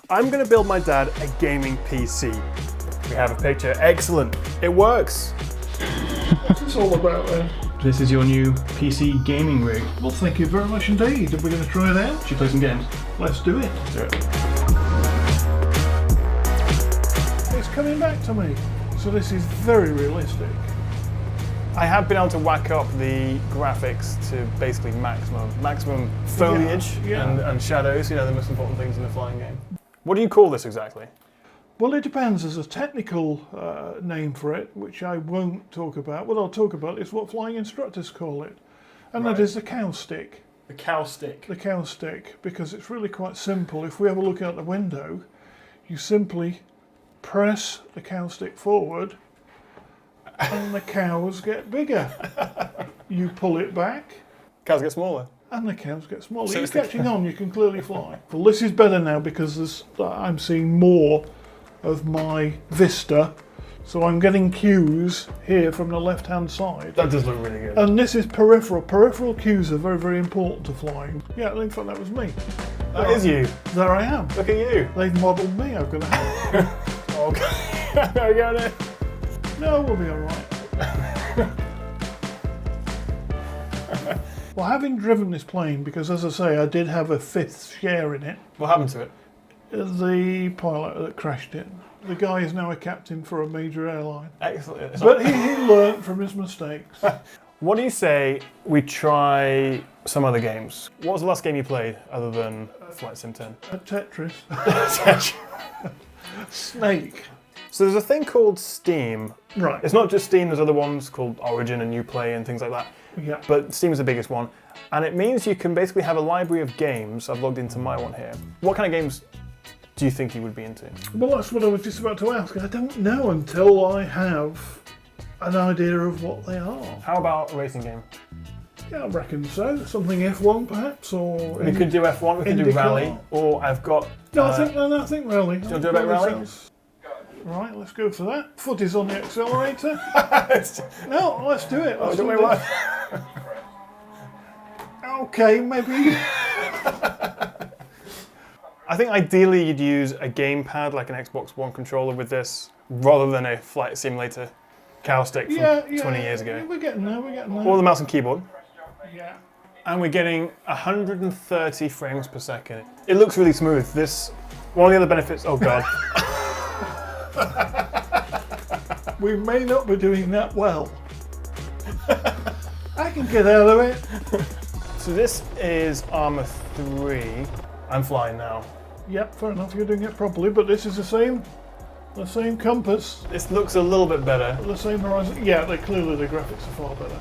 I'm going to build my dad a gaming PC. We have a picture. Excellent. It works. What's this all about then? This is your new PC gaming rig. Well, thank you very much indeed. Are we going to try it out? Should we play some games? Let's do it. Do it. It's coming back to me. So this is very realistic. I have been able to whack up the graphics to basically maximum foliage and shadows, you know, the most important things in a flying game. What do you call this exactly? Well, it depends. There's a technical name for it, which I won't talk about. What I'll talk about is what flying instructors call it. And that is the cow stick. The cow stick. The cow stick, because it's really quite simple. If we have a look out the window, you simply press the cow stick forward and the cows get bigger. You pull it back. Cows get smaller. And the cows get smaller. So You're catching on, you can clearly fly. Well, this is better now because I'm seeing more of my vista. So I'm getting cues here from the left-hand side. That does look really good. And this is peripheral. Peripheral cues are very, very important to flying. Yeah, in fact, that was me. That is you. There I am. Look at you. They've modelled me. I've got to have. Okay. I got it. No, we'll be all right. Well, having driven this plane, because as I say, I did have a fifth share in it. What happened to it? The pilot that crashed it. The guy is now a captain for a major airline. Excellent. But he learnt from his mistakes. What do you say we try some other games? What was the last game you played other than Flight Sim 10? Tetris. Snake. So there's a thing called Steam. Right. It's not just Steam, there's other ones called Origin and Uplay and things like that. Yeah. But Steam is the biggest one. And it means you can basically have a library of games. I've logged into my one here. What kind of games do you think you would be into? Well, that's what I was just about to ask. I don't know until I have an idea of what they are. How about a racing game? Yeah, I reckon so. Something F1 perhaps, or... We could do F1, we could do IndyCar. Rally, or I've got... No, I think Rally. Do you want to do a bit of Rally? Right, let's go for that. Foot is on the accelerator. No, let's do it. Let's don't do worry about it. Okay, maybe. I think ideally you'd use a gamepad like an Xbox One controller with this, rather than a flight simulator cow stick from 20 years ago. Yeah, we're getting there. Or the mouse and keyboard. Yeah. And we're getting 130 frames per second. It looks really smooth. One of the other benefits, oh God. We may not be doing that well. I can get out of it. So this is Arma 3. I'm flying now. Yep, fair enough. You're doing it properly, but this is the same compass, This looks a little bit better. the same horizon. Yeah, clearly the graphics are far better.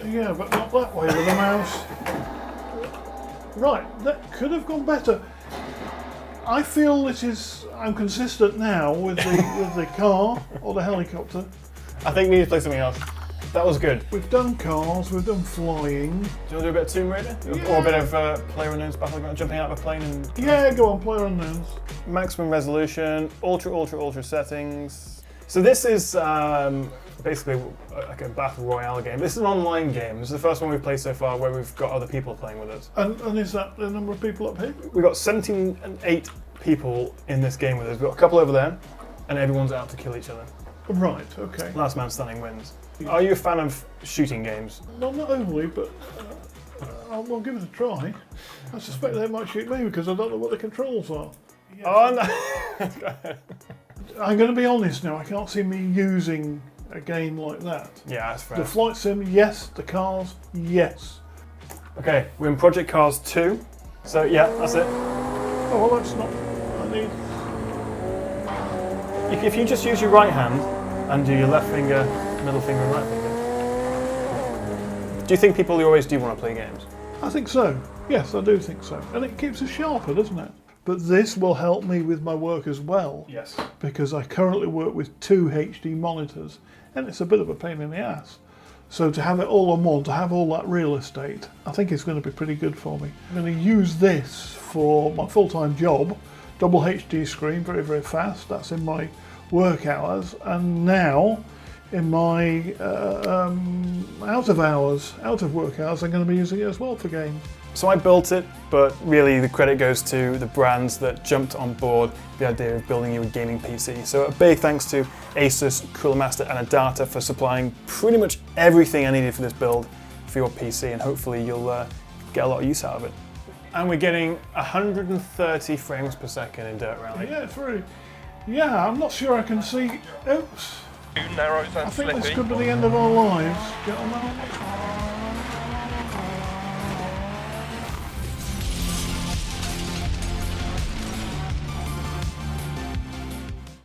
Yeah, but not that way with the mouse. Right, that could have gone better. I feel I'm consistent now with the car or the helicopter. I think we need to play something else. That was good. We've done cars, we've done flying. Do you want to do a bit of Tomb Raider? Yeah. Or a bit of PlayerUnknown's Battlegrounds, jumping out of a plane and... Yeah, go on, PlayerUnknown's. Maximum resolution, ultra settings. So this is basically like a battle royale game. This is an online game. This is the first one we've played so far where we've got other people playing with us. And is that the number of people up here? We've got 8 people in this game with us. We've got a couple over there, and everyone's out to kill each other. Right, okay. Last man standing wins. Are you a fan of shooting games? Not overly, but I'll give it a try. I suspect they might shoot me because I don't know what the controls are. Yeah. Oh no! I'm going to be honest now, I can't see me using a game like that. Yeah, that's fair. The flight sim, yes. The cars, yes. Okay, we're in Project Cars 2. So yeah, that's it. Oh, well, that's not... If you just use your right hand and do your left finger, middle finger and right finger. Do you think people always do want to play games? I think so. Yes, I do think so. And it keeps us sharper, doesn't it? But this will help me with my work as well. Yes. Because I currently work with 2 HD monitors, and it's a bit of a pain in the ass. So to have it all on one, to have all that real estate, I think it's going to be pretty good for me. I'm going to use this for my full-time job, double HD screen, very, very fast. That's in my work hours. And now, in my out of work hours, I'm going to be using it as well for games. So I built it, but really the credit goes to the brands that jumped on board the idea of building you a gaming PC. So a big thanks to ASUS, CoolerMaster and Adata for supplying pretty much everything I needed for this build for your PC, and hopefully you'll get a lot of use out of it. And we're getting 130 frames per second in Dirt Rally. Yeah, through. Yeah, I'm not sure I can see. Oops. Too narrow and I think this slippy. could be the end of our lives, gentlemen.